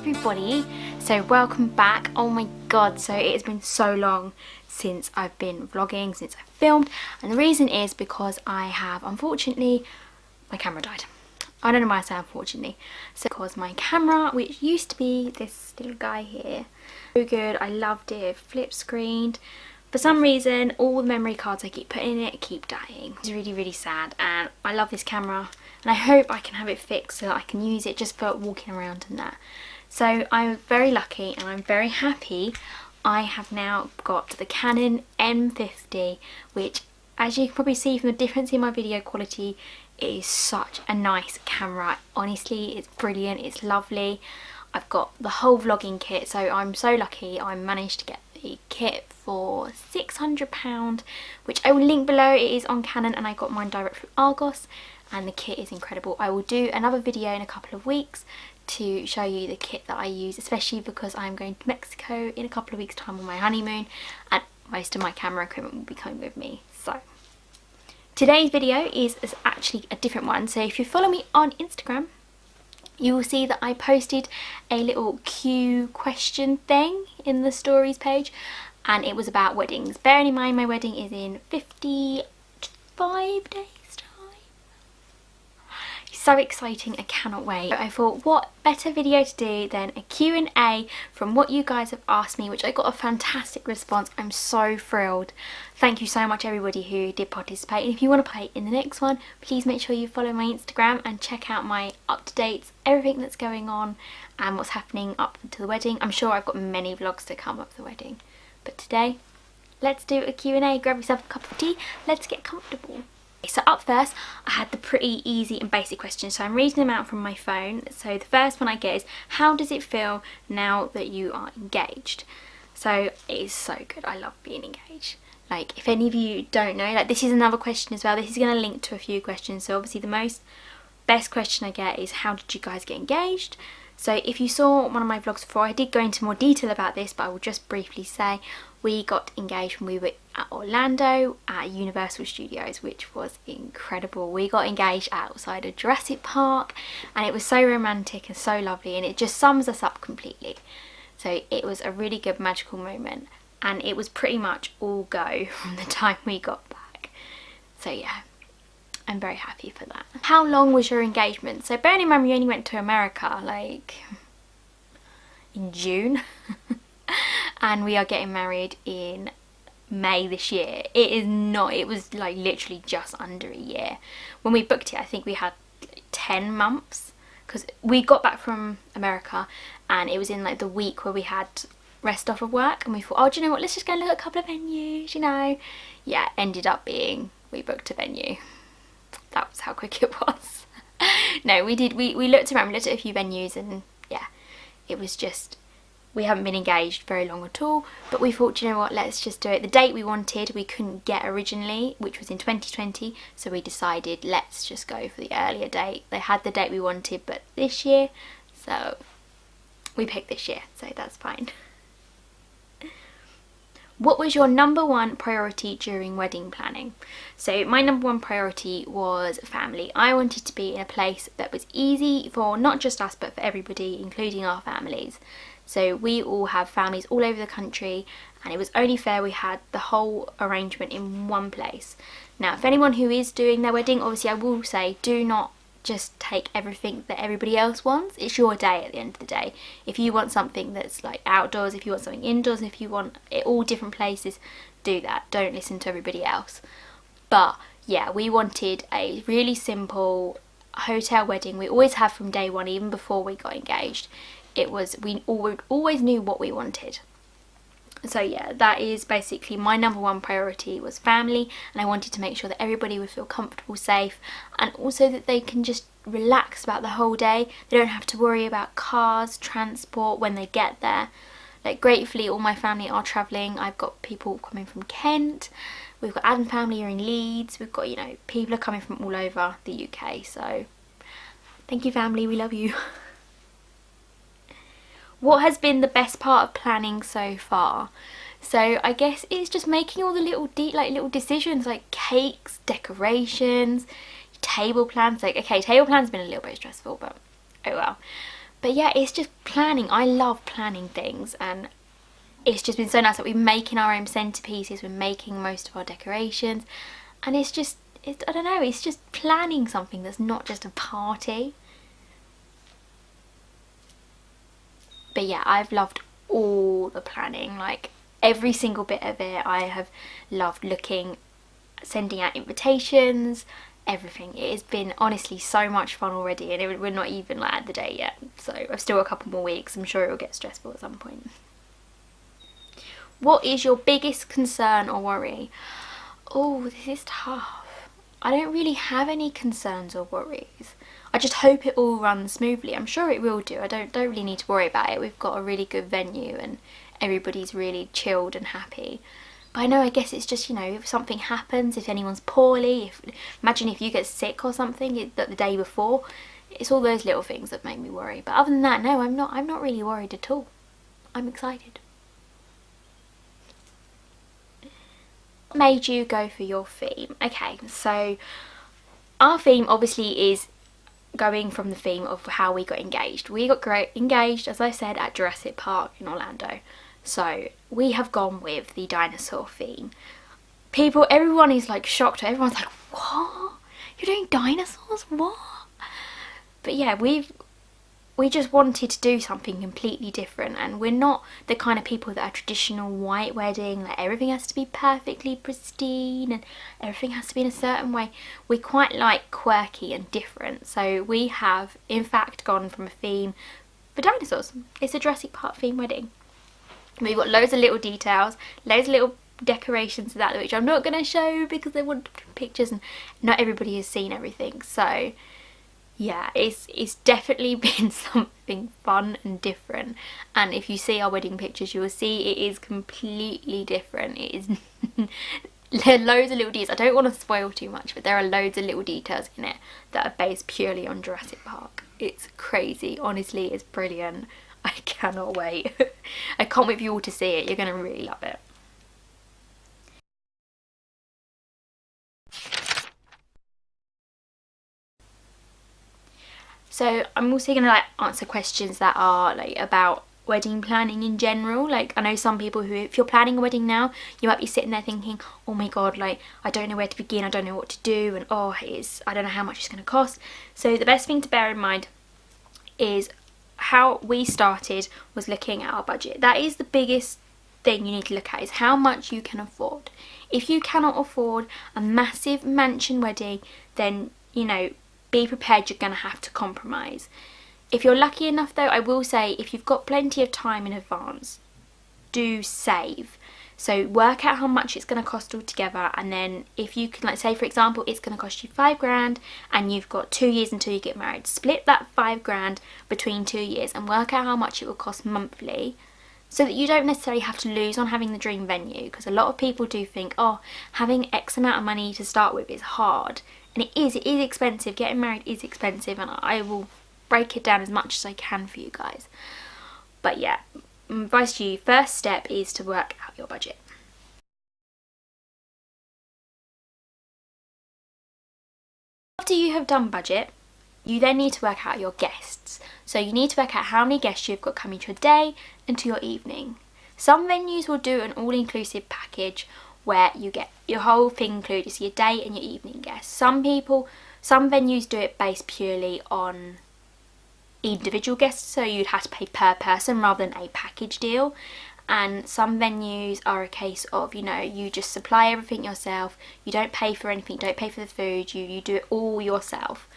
everybody, so welcome back. Oh my god, so it has been so long since I've been vlogging, since I've filmed, and the reason is because I have, unfortunately, my camera died. I don't know why I say unfortunately. So because my camera, which used to be this little guy here, so good, I loved it, flip screened. For some reason, all the memory cards I keep putting in it keep dying. It's really, really sad, and I love this camera, and I hope I can have it fixed so that I can use it just for walking around and that. So I'm very lucky and I'm very happy. I have now got the Canon M50, which, as you can probably see from the difference in my video quality, it is such a nice camera. Honestly, it's brilliant, it's lovely. I've got the whole vlogging kit, so I'm so lucky I managed to get the kit for £600, which I will link below. It is on Canon and I got mine direct from Argos, and the kit is incredible. I will do another video in a couple of weeks to show you the kit that I use, especially because I'm going to Mexico in a couple of weeks time on my honeymoon, and most of my camera equipment will be coming with me. So today's video is actually a different one. So if you follow me on Instagram, you will see that I posted a little Q question thing in the stories page, and it was about weddings. Bearing in mind my wedding is in 55 days time. So exciting, I cannot wait. I thought, what better video to do than a Q&A from what you guys have asked me, which I got a fantastic response. I'm so thrilled. Thank you so much everybody who did participate, and if you want to play in the next one, please make sure you follow my Instagram and check out my up-to-dates, everything that's going on and what's happening up to the wedding. I'm sure I've got many vlogs to come up to the wedding, but today let's do a Q&A. Grab yourself a cup of tea, let's get comfortable. So up first, I had the pretty easy and basic questions, so I'm reading them out from my phone. So the first one I get is, how does it feel now that you are engaged? So it is so good, I love being engaged. Like, if any of you don't know, like, this is another question as well. This is going to link to a few questions. So obviously the best question I get is, how did you guys get engaged? So if you saw one of my vlogs before, I did go into more detail about this, but I will just briefly say we got engaged when we were at Orlando at Universal Studios, which was incredible. We got engaged outside of Jurassic Park, and it was so romantic and so lovely, and it just sums us up completely. So it was a really good magical moment, and it was pretty much all go from the time we got back. So yeah, I'm very happy for that. How long was your engagement? So bearing in mind we only went to America like in June and we are getting married in May this year. It was like literally just under a year. When we booked it, I think we had 10 months, because we got back from America and it was in like the week where we had rest off of work, and we thought, oh, do you know what, let's just go look at a couple of venues, you know. Yeah, ended up being, we booked a venue. That was how quick it was. No, we looked around, we looked at a few venues, and yeah, it was just, we haven't been engaged very long at all, but we thought, you know what, let's just do it. The date we wanted we couldn't get originally, which was in 2020, so we decided let's just go for the earlier date. They had the date we wanted but this year, so we picked this year, so that's fine. What was your number one priority during wedding planning? So my number one priority was family. I wanted to be in a place that was easy for not just us but for everybody, including our families. So we all have families all over the country, and it was only fair we had the whole arrangement in one place. Now, if anyone who is doing their wedding, obviously I will say, do not just take everything that everybody else wants. It's your day at the end of the day. If you want something that's like outdoors, if you want something indoors, if you want it all different places, do that. Don't listen to everybody else. But yeah, we wanted a really simple hotel wedding. We always have from day one, even before we got engaged. We always knew what we wanted. So yeah, that is basically my number one priority, was family, and I wanted to make sure that everybody would feel comfortable, safe, and also that they can just relax about the whole day. They don't have to worry about cars, transport when they get there. Like, gratefully all my family are travelling. I've got people coming from Kent, we've got Adam family here in Leeds, we've got, you know, people are coming from all over the UK, so thank you family, we love you. What has been the best part of planning so far? So I guess it's just making all the little decisions, like cakes, decorations, table plans. Like, okay, table plans have been a little bit stressful, but oh well. But yeah, it's just planning. I love planning things, and it's just been so nice that we're making our own centerpieces, we're making most of our decorations, and it's just, I don't know, it's just planning something that's not just a party. But yeah, I've loved all the planning, like every single bit of it. I have loved looking, sending out invitations, everything. It has been honestly so much fun already, and we're not even like at the day yet, so I've still got a couple more weeks. I'm sure it will get stressful at some point. What is your biggest concern or worry? Oh, this is tough. I don't really have any concerns or worries. I just hope it all runs smoothly. I'm sure it will do. I don't really need to worry about it. We've got a really good venue and everybody's really chilled and happy. But I know, I guess it's just, you know, if something happens, if anyone's poorly, imagine if you get sick or something the day before. It's all those little things that make me worry. But other than that, no, I'm not really worried at all. I'm excited. What made you go for your theme? Okay, so our theme obviously is going from the theme of how we got engaged. We got engaged, as I said, at Jurassic Park in Orlando. So we have gone with the dinosaur theme. Everyone is like shocked. Everyone's like, what? You're doing dinosaurs? What? But yeah, we just wanted to do something completely different, and we're not the kind of people that are traditional white wedding, like everything has to be perfectly pristine and everything has to be in a certain way. We quite like quirky and different, so we have in fact gone from a theme for dinosaurs. It's a Jurassic Park theme wedding. We've got loads of little details, loads of little decorations to that, which I'm not going to show because they want pictures and not everybody has seen everything. So yeah, it's definitely been something fun and different, and if you see our wedding pictures you will see it is completely different. It is there are loads of little details. I don't want to spoil too much, but there are loads of little details in it that are based purely on Jurassic Park. It's crazy, honestly, it's brilliant. I cannot wait. I can't wait for you all to see it. You're going to really love it. So I'm also going to like answer questions that are like about wedding planning in general. Like I know some people who, if you're planning a wedding now, you might be sitting there thinking, oh my god, like I don't know where to begin, I don't know what to do, and oh, I don't know how much it's going to cost. So the best thing to bear in mind is how we started was looking at our budget. That is the biggest thing you need to look at, is how much you can afford. If you cannot afford a massive mansion wedding, then, you know, be prepared, you're going to have to compromise. If you're lucky enough though, I will say, if you've got plenty of time in advance, do save. So work out how much it's going to cost altogether, and then if you can, like say for example it's going to cost you £5 and you've got 2 years until you get married, split that £5 between 2 years and work out how much it will cost monthly, so that you don't necessarily have to lose on having the dream venue. Because a lot of people do think, oh, having X amount of money to start with is hard, and it is expensive. Getting married is expensive, and I will break it down as much as I can for you guys. But yeah, advice to you, first step is to work out your budget. After you have done budget, you then need to work out your guests. So you need to work out how many guests you've got coming to your day and to your evening. Some venues will do an all-inclusive package where you get your whole thing included, so your day and your evening guests. Some venues do it based purely on individual guests, so you'd have to pay per person rather than a package deal. And some venues are a case of, you know, you just supply everything yourself, you don't pay for anything, don't pay for the food, you do it all yourself.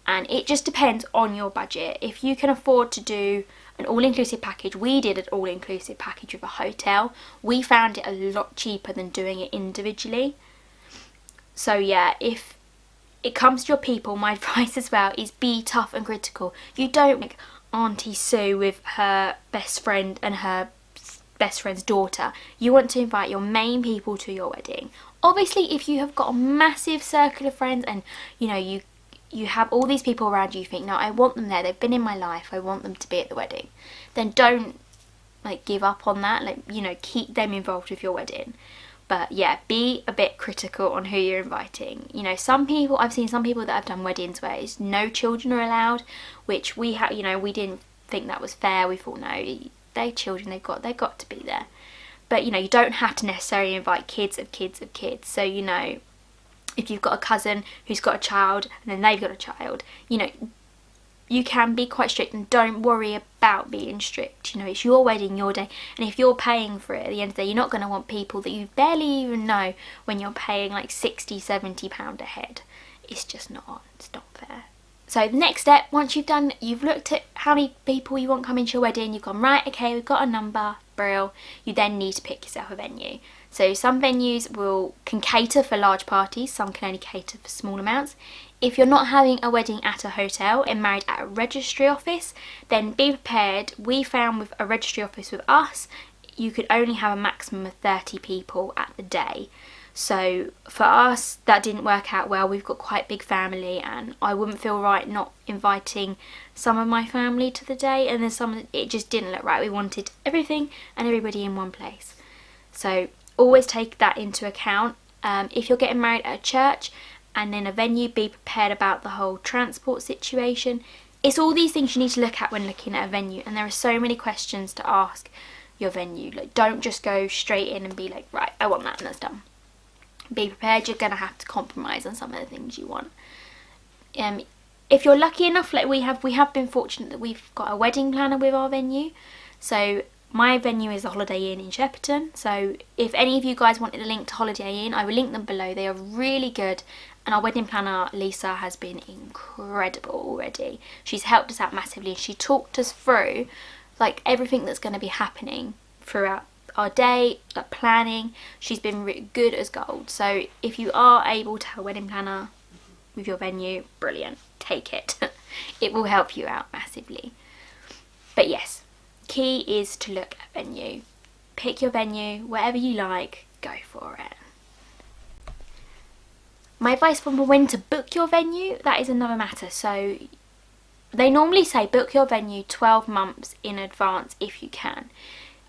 And it just depends on your budget. If you can afford to do an all-inclusive package, we did an all-inclusive package with a hotel. We found it a lot cheaper than doing it individually. So yeah, if it comes to your people, my advice as well is be tough and critical. You don't like Auntie Sue with her best friend and her best friend's daughter. You want to invite your main people to your wedding. Obviously, if you have got a massive circle of friends and, you know, you have all these people around you, you think, no, I want them there, they've been in my life, I want them to be at the wedding, then don't like give up on that. Like, you know, keep them involved with your wedding. But yeah, be a bit critical on who you're inviting. You know, I've seen some people that have done weddings where it's no children are allowed, which we have, you know, we didn't think that was fair. We thought, no, they're children, they've got to be there. But, you know, you don't have to necessarily invite kids of kids of kids. So, you know, if you've got a cousin who's got a child and then they've got a child, you know, you can be quite strict, and don't worry about being strict. You know, it's your wedding, your day, and if you're paying for it at the end of the day, you're not going to want people that you barely even know when you're paying like £60-70 a head. It's just not, it's not fair. So the next step, once you've looked at how many people you want coming to your wedding, you've gone, right, okay, we've got a number, brill, you then need to pick yourself a venue. So some venues can cater for large parties, some can only cater for small amounts. If you're not having a wedding at a hotel and married at a registry office, then be prepared. We found with a registry office with us, you could only have a maximum of 30 people at the day. So for us, that didn't work out well. We've got quite a big family, and I wouldn't feel right not inviting some of my family to the day, and then it just didn't look right. We wanted everything and everybody in one place. So always take that into account. If you're getting married at a church and in a venue, be prepared about the whole transport situation. It's all these things you need to look at when looking at a venue, and there are so many questions to ask your venue. Like, don't just go straight in and be like, right, I want that and that's done. Be prepared, you're going to have to compromise on some of the things you want. If you're lucky enough, like we have been fortunate that we've got a wedding planner with our venue. So my venue is the Holiday Inn in Shepperton. So if any of you guys wanted a link to Holiday Inn, I will link them below. They are really good, and our wedding planner Lisa has been incredible already. She's helped us out massively, and she talked us through like everything that's going to be happening throughout our day, like planning. She's been good as gold. So if you are able to have a wedding planner with your venue, brilliant, take it. It will help you out massively. But yes, key is to look at venue. Pick your venue, whatever you like, go for it. My advice for when to book your venue, that is another matter. So they normally say book your venue 12 months in advance if you can.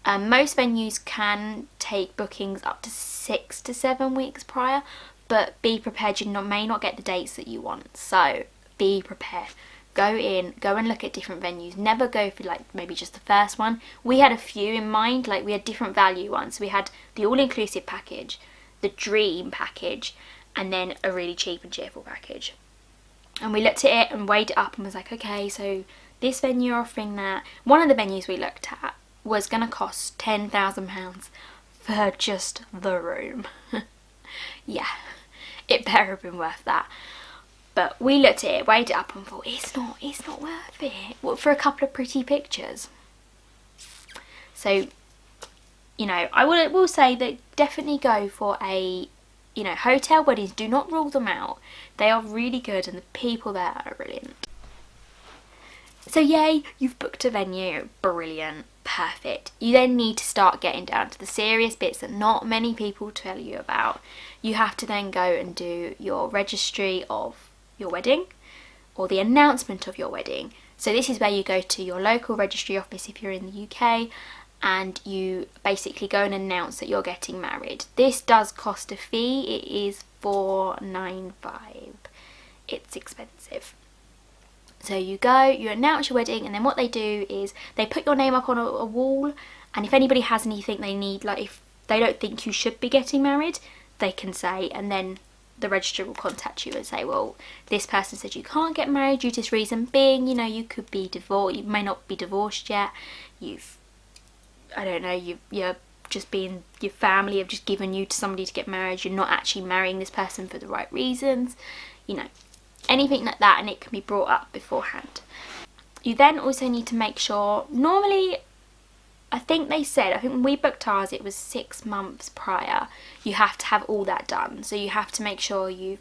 Most venues can take bookings up to 6 to 7 weeks prior, but be prepared, you may not get the dates that you want. So be prepared. Go and look at different venues. Never go for like maybe just the first one. We had a few in mind, like we had different value ones. We had the all-inclusive package, the dream package, and then a really cheap and cheerful package. And we looked at it and weighed it up and was like, okay, so this venue offering that. One of the venues we looked at was going to cost £10,000 for just the room. Yeah, it better have been worth that. But we looked at it, weighed it up and thought, it's not worth it. Well, for a couple of pretty pictures. So, you know, I will say that definitely go for a, you know, hotel weddings. Do not rule them out. They are really good, and the people there are brilliant. So yay, you've booked a venue, brilliant, perfect. You then need to start getting down to the serious bits that not many people tell you about. You have to then go and do your registry of your wedding, or the announcement of your wedding. So this is where you go to your local registry office if you're in the UK, and you basically go and announce that you're getting married. This does cost a fee. It is £495. It's expensive. So you go, you announce your wedding, and then what they do is they put your name up on a wall, and if anybody has anything they need, like if they don't think you should be getting married, they can say, and then the registrar will contact you and say, well, this person said you can't get married due to this reason being, you know, you could be divorced, you may not be divorced yet, you're just being, your family have just given you to somebody to get married, you're not actually marrying this person for the right reasons, you know, anything like that, and it can be brought up beforehand. You then also need to make sure, normally, I think when we booked ours, it was 6 months prior, you have to have all that done. So you have to make sure you've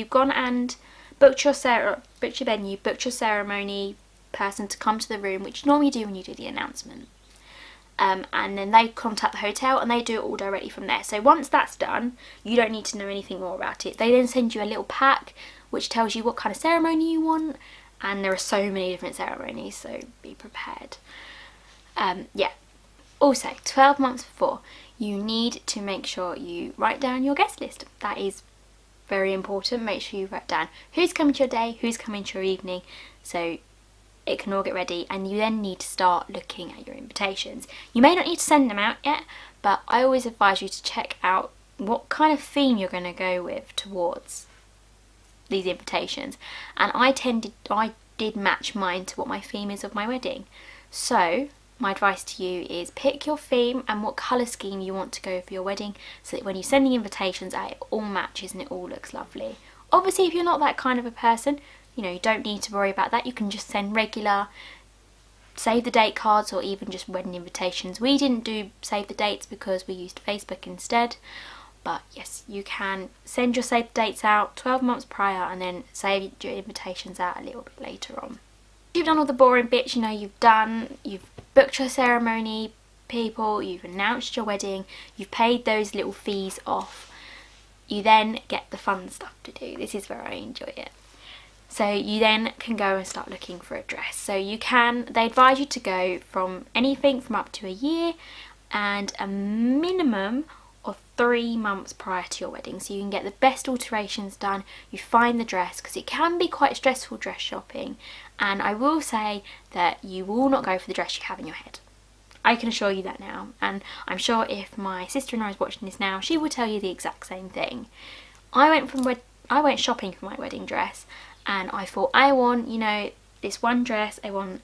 gone and booked your venue, booked your ceremony person to come to the room, which you normally do when you do the announcement. And then they contact the hotel and they do it all directly from there. So once that's done, you don't need to know anything more about it. They then send you a little pack which tells you what kind of ceremony you want, and there are so many different ceremonies, so be prepared. Yeah. Also, 12 months before, you need to make sure you write down your guest list. That is very important. Make sure you write down who's coming to your day, who's coming to your evening. So it can all get ready, and you then need to start looking at your invitations. You may not need to send them out yet, but I always advise you to check out what kind of theme you're going to go with towards these invitations. And I did match mine to what my theme is of my wedding. So my advice to you is pick your theme and what colour scheme you want to go for your wedding, so that when you send the invitations out, it all matches and it all looks lovely. Obviously, if you're not that kind of a person, you know, you don't need to worry about that. You can just send regular save the date cards or even just wedding invitations. We didn't do save the dates because we used Facebook instead. But yes, you can send your save the dates out 12 months prior and then save your invitations out a little bit later on. You've done all the boring bits, you know, you've booked your ceremony people, you've announced your wedding, you've paid those little fees off. You then get the fun stuff to do. This is where I enjoy it. So you then can go and start looking for a dress. So they advise you to go from anything from up to a year and a minimum of 3 months prior to your wedding, so you can get the best alterations done. You find the dress, because it can be quite stressful dress shopping, and I will say that you will not go for the dress you have in your head. I can assure you that now, and I'm sure if my sister-in-law is watching this now, she will tell you the exact same thing. I went shopping for my wedding dress, and I thought, I want, you know, this one dress, I want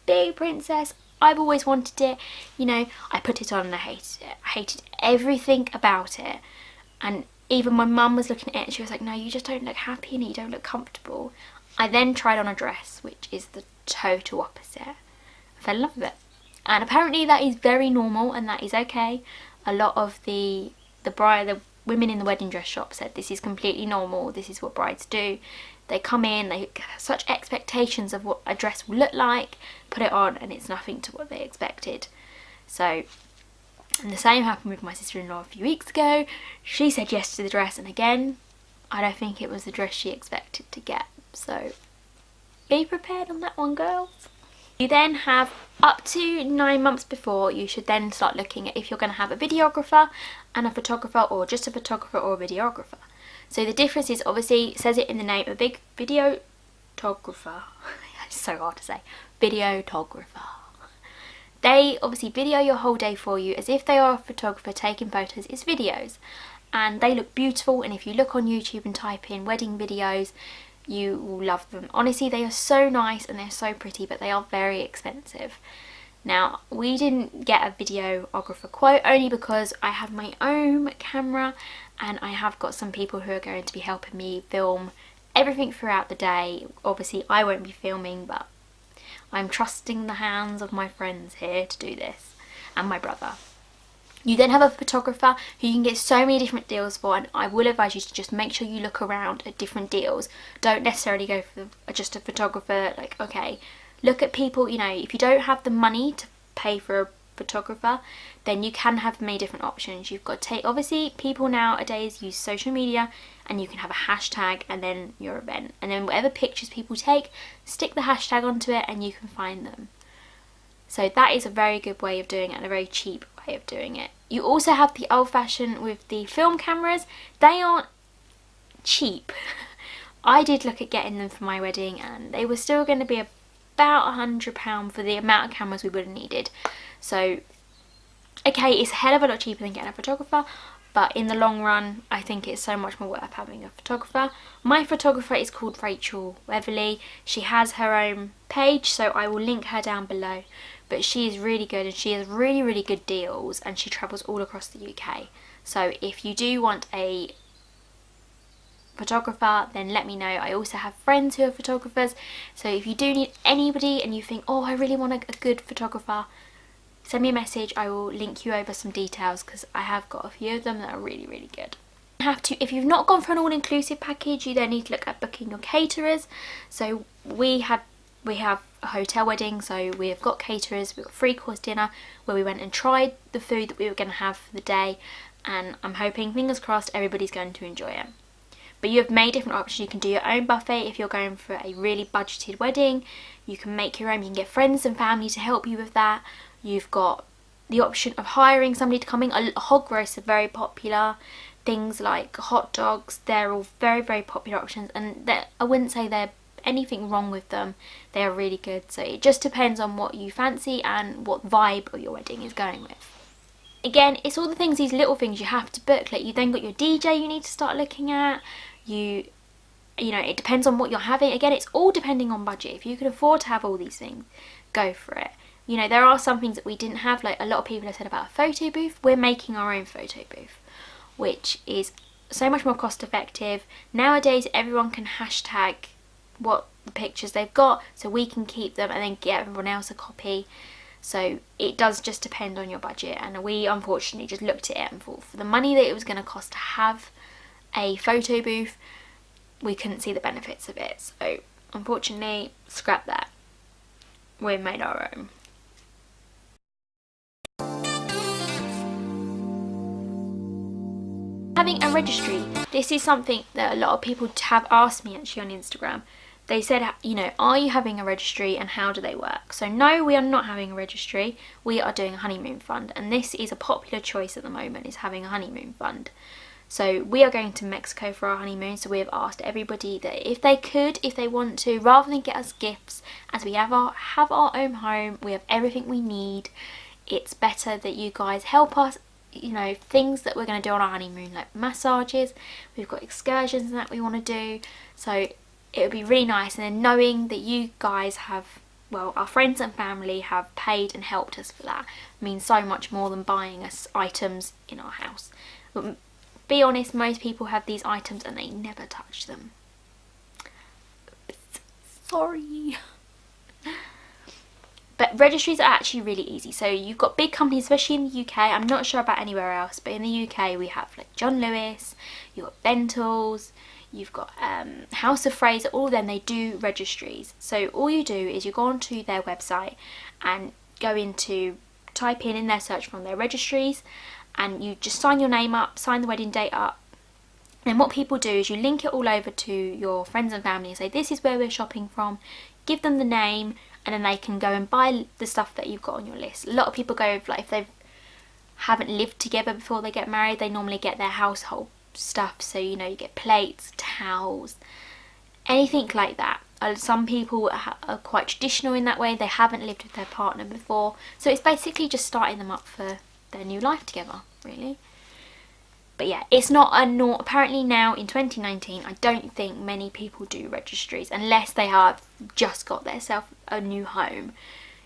big princess, I've always wanted it, you know. I put it on and I hated it. I hated everything about it. And even my mum was looking at it and she was like, no, you just don't look happy in it, you don't look comfortable. I then tried on a dress, which is the total opposite. I fell in love with it. And apparently that is very normal and that is okay. A lot of the women in the wedding dress shop said this is completely normal, this is what brides do. They come in, they have such expectations of what a dress will look like, put it on, and it's nothing to what they expected. So, and the same happened with my sister-in-law a few weeks ago. She said yes to the dress, and again, I don't think it was the dress she expected to get. So, be prepared on that one, girls. You then have up to 9 months before, you should then start looking at if you're going to have a videographer and a photographer, or just a photographer or a videographer. So the difference is, obviously, it says it in the name, a big videographer. It's so hard to say. Videographer. They obviously video your whole day for you as if they are a photographer taking photos. It's videos. And they look beautiful, and if you look on YouTube and type in wedding videos, you will love them. Honestly, they are so nice and they're so pretty, but they are very expensive. Now, we didn't get a videographer quote only because I have my own camera and I have got some people who are going to be helping me film everything throughout the day. Obviously, I won't be filming, but I'm trusting the hands of my friends here to do this, and my brother. You then have a photographer who you can get so many different deals for, and I will advise you to just make sure you look around at different deals. Don't necessarily go for just a photographer, like, okay, look at people, you know, if you don't have the money to pay for a photographer, then you can have many different options. You've got to take, obviously people nowadays use social media, and you can have a hashtag and then your event, and then whatever pictures people take, stick the hashtag onto it and you can find them. So that is a very good way of doing it, and a very cheap way of doing it. You also have the old fashioned with the film cameras. They aren't cheap. I did look at getting them for my wedding and they were still going to be about £100 for the amount of cameras we would have needed. So, okay, it's a hell of a lot cheaper than getting a photographer, but in the long run, I think it's so much more worth having a photographer. My photographer is called Rachel Weatherly. She has her own page, so I will link her down below. But she is really good and she has really, really good deals, and she travels all across the UK. So if you do want a photographer, then let me know. I also have friends who are photographers, so if you do need anybody and you think, oh, I really want a good photographer, send me a message. I will link you over some details because I have got a few of them that are really, really good. If you've not gone for an all-inclusive package, you then need to look at booking your caterers. So we have a hotel wedding, so we've got caterers. We've got 3-course dinner where we went and tried the food that we were going to have for the day, and I'm hoping, fingers crossed, everybody's going to enjoy it. But you have many different options. You can do your own buffet if you're going for a really budgeted wedding. You can make your own. You can get friends and family to help you with that. You've got the option of hiring somebody to come in. Hog roasts are very popular. Things like hot dogs, they're all very, very popular options. And I wouldn't say they're anything wrong with them, they are really good. So it just depends on what you fancy and what vibe of your wedding is going with. Again, it's all the things, these little things you have to book. Like, you then got your DJ you need to start looking at. You know, it depends on what you're having. Again, it's all depending on budget. If you can afford to have all these things, go for it. You know, there are some things that we didn't have. Like, a lot of people have said about a photo booth. We're making our own photo booth, which is so much more cost effective. Nowadays, everyone can hashtag what the pictures they've got, so we can keep them and then get everyone else a copy. So it does just depend on your budget, and we unfortunately just looked at it and thought for the money that it was going to cost to have a photo booth, we couldn't see the benefits of it. So unfortunately, scrap that. We made our own. Having a registry. This is something that a lot of people have asked me actually on Instagram. They said, you know, are you having a registry and how do they work? So no, we are not having a registry. We are doing a honeymoon fund, and this is a popular choice at the moment, is having a honeymoon fund. So we are going to Mexico for our honeymoon, so we have asked everybody that if they could, if they want to, rather than get us gifts, as we have our own home, we have everything we need, it's better that you guys help us, you know, things that we're going to do on our honeymoon, like massages, we've got excursions and that we want to do. So it would be really nice, and then knowing that you guys have, well, our friends and family have paid and helped us for that means so much more than buying us items in our house. But be honest, most people have these items and they never touch them. Sorry. But registries are actually really easy. So you've got big companies, especially in the UK. I'm not sure about anywhere else, but in the UK we have like John Lewis, you've got Bentals, you've got House of Fraser. All of them, they do registries. So all you do is you go onto their website and go into, type in their search from their registries, and you just sign your name up, sign the wedding date up. And what people do is you link it all over to your friends and family and say, this is where we're shopping from, give them the name, and then they can go and buy the stuff that you've got on your list. A lot of people go, like, if they haven't lived together before they get married, they normally get their household stuff. So, you know, you get plates, towels, anything like that. Some people are quite traditional in that way. They haven't lived with their partner before. So it's basically just starting them up for their new life together, really. But yeah, it's not apparently now in 2019, I don't think many people do registries unless they have just got themselves a new home.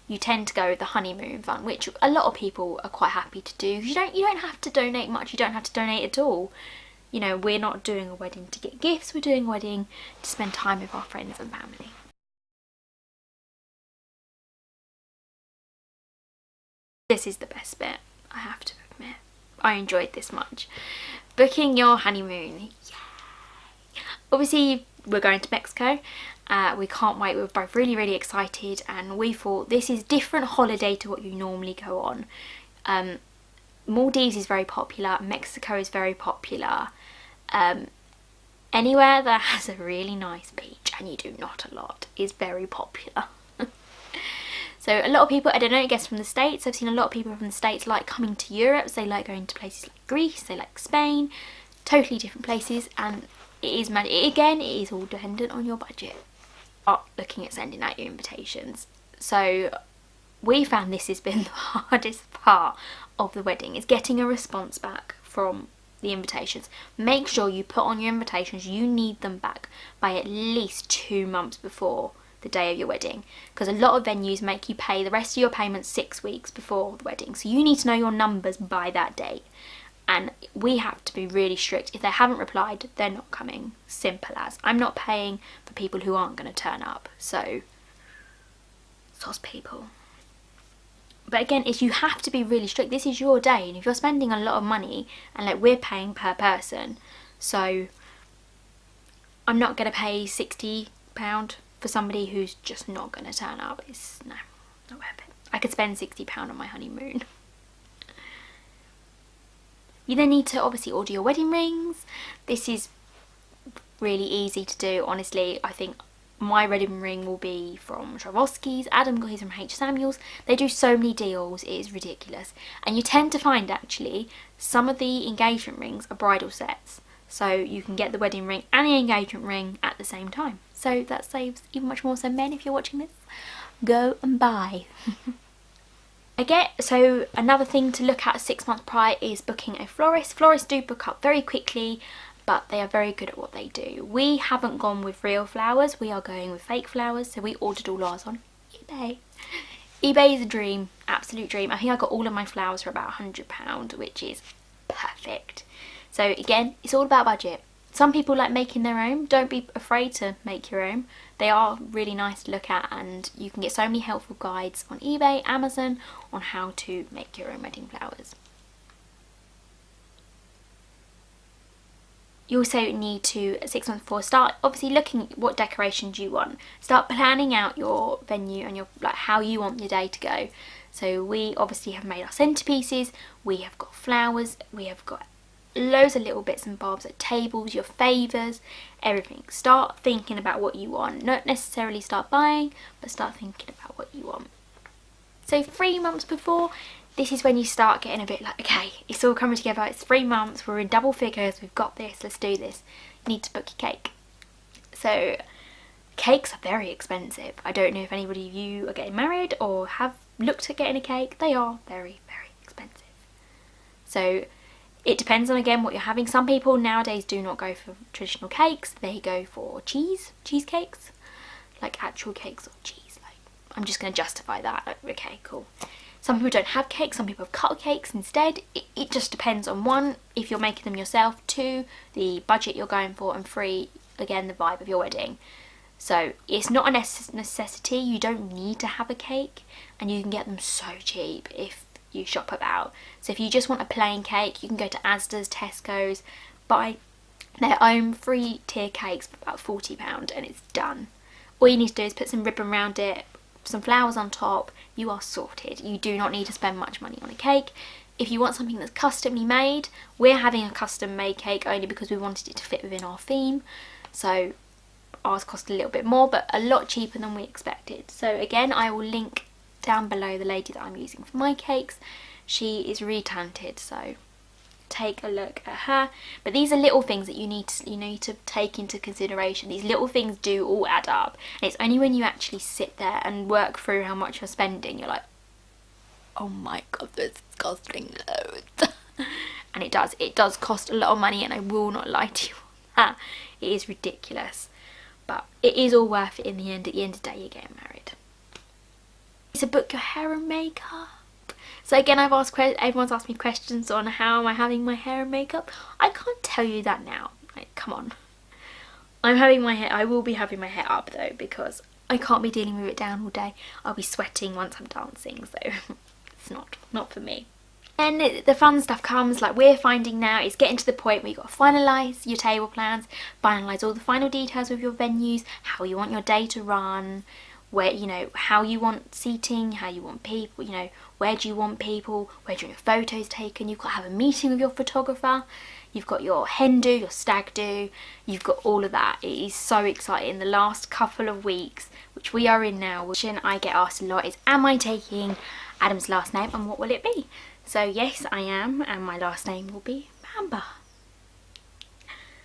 You tend to go with the honeymoon fund, which a lot of people are quite happy to do. You don't have to donate much. You don't have to donate at all. You know, we're not doing a wedding to get gifts. We're doing a wedding to spend time with our friends and family. This is the best bit, I have to admit. I enjoyed this much. Booking your honeymoon. Yay! Obviously, we're going to Mexico. We can't wait. We're both really, really excited, and we thought this is a different holiday to what you normally go on. Maldives is very popular. Mexico is very popular. Anywhere that has a really nice beach, and you do not a lot, is very popular. So a lot of people, I don't know, I guess from the States, I've seen a lot of people from the States like coming to Europe. So they like going to places like Greece, they like Spain, totally different places, and it is again, it is all dependent on your budget. Start looking at sending out your invitations. So we found this has been the hardest part of the wedding, is getting a response back from the invitations. Make sure you put on your invitations, you need them back by at least 2 months before the day of your wedding, because a lot of venues make you pay the rest of your payments 6 weeks before the wedding. So you need to know your numbers by that date, and we have to be really strict. If they haven't replied, they're not coming. Simple as. I'm not paying for people who aren't going to turn up. So those people. But again, is you have to be really strict. This is your day, and if you're spending a lot of money, and like we're paying per person, so I'm not going to pay £60 for somebody who's just not going to turn up. It's not worth it. I could spend £60 on my honeymoon. You then need to obviously order your wedding rings. This is really easy to do, honestly. I think my wedding ring will be from Swarovski's. Adam got his from H. Samuels. They do so many deals, it is ridiculous. And you tend to find actually some of the engagement rings are bridal sets. so you can get the wedding ring and the engagement ring at the same time. So that saves even much more. So men, if you're watching this, go and buy. Again, so another thing to look at 6 months prior is booking a florist. Florists do book up very quickly, but they are very good at what they do. We haven't gone with real flowers, we are going with fake flowers, so we ordered all ours on eBay. eBay is a dream, absolute dream. I think I got all of my flowers for about £100, which is perfect. So again, it's all about budget. Some people like making their own. Don't be afraid to make your own. They are really nice to look at, and you can get so many helpful guides on eBay, Amazon, on how to make your own wedding flowers. You also need to, 6 months before, start obviously looking at what decorations you want. Start planning out your venue and your how you want your day to go. So we obviously have made our centerpieces, we have got flowers, we have got loads of little bits and bobs at tables, your favours, everything. Start thinking about what you want. Not necessarily start buying, but start thinking about what you want. So 3 months before, this is when you start getting a bit like, okay, it's all coming together, it's 3 months, we're in double figures, we've got this, let's do this. You need to book your cake. So cakes are very expensive. I don't know if anybody of you are getting married or have looked at getting a cake. They are very, very expensive. So it depends on, again, what you're having. Some people nowadays do not go for traditional cakes. They go for cheesecakes, like actual cakes or cheese. Like, I'm just going to justify that. Like, okay, cool. Some people don't have cakes. Some people have cupcakes instead. It just depends on, 1, if you're making them yourself, 2, the budget you're going for, and 3, again, the vibe of your wedding. So it's not a necessity. You don't need to have a cake, and you can get them so cheap if you shop about. So if you just want a plain cake, you can go to Asda's, Tesco's, buy their own 3-tier cakes for about £40 and it's done. All you need to do is put some ribbon around it, some flowers on top, you are sorted. You do not need to spend much money on a cake. If you want something that's customly made, we're having a custom made cake only because we wanted it to fit within our theme. So ours cost a little bit more, but a lot cheaper than we expected. So again, I will link down below the lady that I'm using for my cakes. She is really talented, so take a look at her. But these are little things that you need to take into consideration. These little things do all add up, and it's only when you actually sit there and work through how much you're spending, you're like, oh my god, this is costing loads. And it does cost a lot of money, and I will not lie to you on that. It is ridiculous, but it is all worth it in the end. At the end of the day, you're getting married. To book your hair and makeup. So again, everyone's asked me questions on how am I having my hair and makeup. I can't tell you that now. Like, come on. I will be having my hair up though, because I can't be dealing with it down all day. I'll be sweating once I'm dancing, so it's not for me. And the fun stuff comes, like we're finding now, it's getting to the point where you've got to finalise your table plans, finalise all the final details with your venues, how you want your day to run, where, how you want seating, how you want people, where do you want people, where do you want your photos taken. You've got to have a meeting with your photographer, you've got your hen do, your stag do, you've got all of that. It is so exciting. The last couple of weeks, which we are in now, which I get asked a lot, is am I taking Adam's last name and what will it be? So yes, I am, and my last name will be Bamba.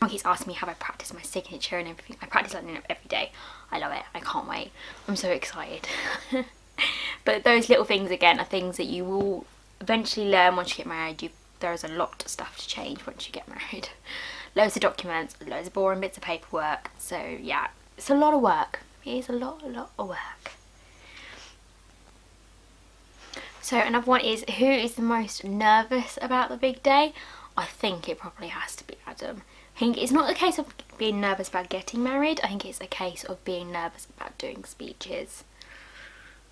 He's asking me how I practice my signature and everything. I practice like every day. I love it. I can't wait. I'm so excited. But those little things, again, are things that you will eventually learn once you get married. There is a lot of stuff to change once you get married. Loads of documents, loads of boring bits of paperwork. So yeah, it's a lot of work. It is a lot of work. So another one is, who is the most nervous about the big day? I think it probably has to be Adam. I think it's not a case of being nervous about getting married. I think it's a case of being nervous about doing speeches.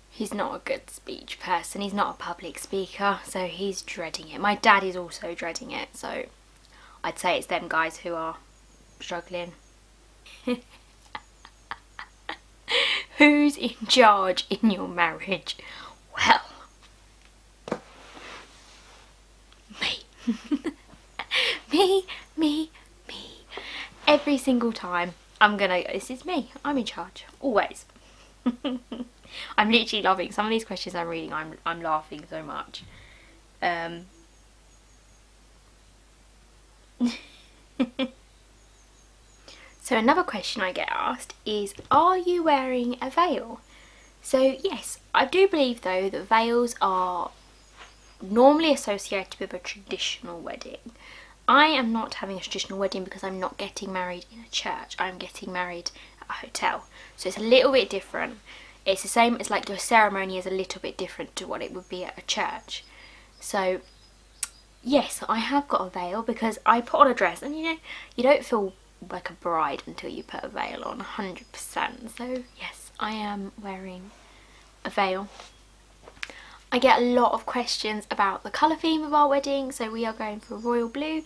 He's not a good speech person. He's not a public speaker, so he's dreading it. My dad is also dreading it, so I'd say it's them guys who are struggling. Who's in charge in your marriage? Well, me. Every single time this is me. I'm in charge, always. I'm literally loving some of these questions I'm reading. I'm laughing so much. So another question I get asked is, are you wearing a veil? So yes, I do believe though that veils are normally associated with a traditional wedding. I am not having a traditional wedding because I'm not getting married in a church. I'm getting married at a hotel. So it's a little bit different. It's the same as like your ceremony is a little bit different to what it would be at a church. So yes, I have got a veil because I put on a dress, and you know, you don't feel like a bride until you put a veil on, 100%. So yes, I am wearing a veil. I get a lot of questions about the colour theme of our wedding, so we are going for royal blue,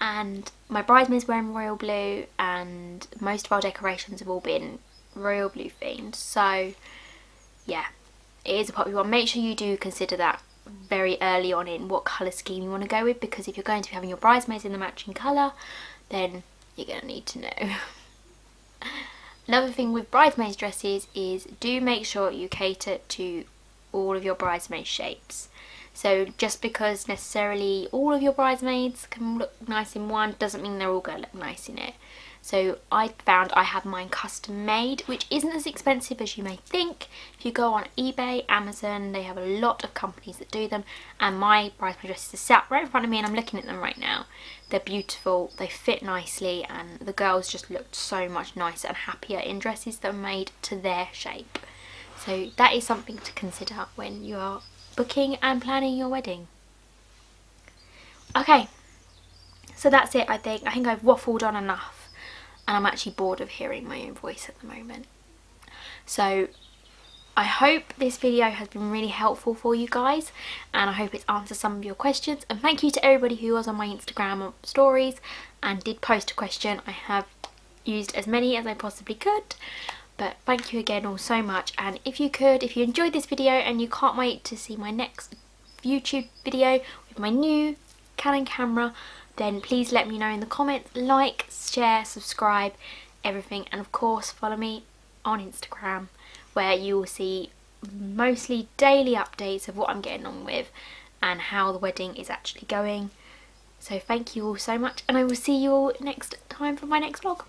and my bridesmaids wearing royal blue, and most of our decorations have all been royal blue themed. So yeah, it is a popular one. Make sure you do consider that very early on in what colour scheme you want to go with, because if you're going to be having your bridesmaids in the matching colour, then you're going to need to know. Another thing with bridesmaids dresses is do make sure you cater to all of your bridesmaid shapes. So just because necessarily all of your bridesmaids can look nice in one doesn't mean they're all going to look nice in it. So I found I have mine custom made, which isn't as expensive as you may think. If you go on eBay, Amazon, they have a lot of companies that do them, and my bridesmaid dresses are sat right in front of me and I'm looking at them right now. They're beautiful, they fit nicely, and the girls just looked so much nicer and happier in dresses that are made to their shape. So that is something to consider when you are booking and planning your wedding. Okay, so that's it. I think I've waffled on enough, and I'm actually bored of hearing my own voice at the moment. So I hope this video has been really helpful for you guys, and I hope it's answered some of your questions. And thank you to everybody who was on my Instagram stories and did post a question. I have used as many as I possibly could. But thank you again all so much, and if you enjoyed this video and you can't wait to see my next YouTube video with my new Canon camera, then please let me know in the comments. Like, share, subscribe, everything, and of course follow me on Instagram, where you will see mostly daily updates of what I'm getting on with and how the wedding is actually going. So thank you all so much, and I will see you all next time for my next vlog.